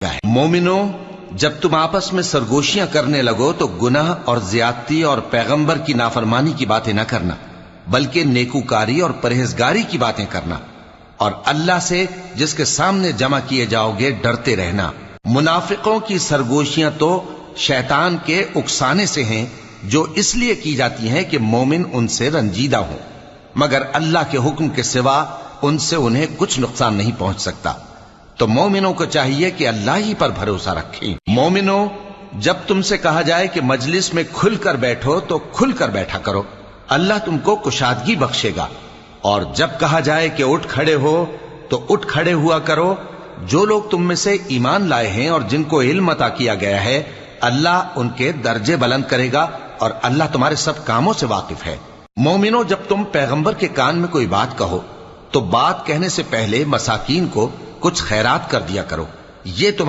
دیتا ہے۔ مومنو، جب تم آپس میں سرگوشیاں کرنے لگو تو گناہ اور زیادتی اور پیغمبر کی نافرمانی کی باتیں نہ کرنا، بلکہ نیکوکاری اور پرہیزگاری کی باتیں کرنا، اور اللہ سے جس کے سامنے جمع کیے جاؤ گے ڈرتے رہنا۔ منافقوں کی سرگوشیاں تو شیطان کے اکسانے سے ہیں، جو اس لیے کی جاتی ہیں کہ مومن ان سے رنجیدہ ہوں، مگر اللہ کے حکم کے سوا ان سے انہیں کچھ نقصان نہیں پہنچ سکتا۔ تو مومنوں کو چاہیے کہ اللہ ہی پر بھروسہ رکھیں۔ مومنوں، جب تم سے کہا جائے کہ مجلس میں کھل کر بیٹھو تو کھل کر بیٹھا کرو، اللہ تم کو کشادگی بخشے گا، اور جب کہا جائے کہ اٹھ کھڑے ہو تو اٹھ کھڑے ہوا کرو۔ جو لوگ تم میں سے ایمان لائے ہیں اور جن کو علم عطا کیا گیا ہے، اللہ ان کے درجے بلند کرے گا، اور اللہ تمہارے سب کاموں سے واقف ہے۔ مومنوں، جب تم پیغمبر کے کان میں کوئی بات کہو تو بات کہنے سے پہلے مساکین کو کچھ خیرات کر دیا کرو، یہ تمہارے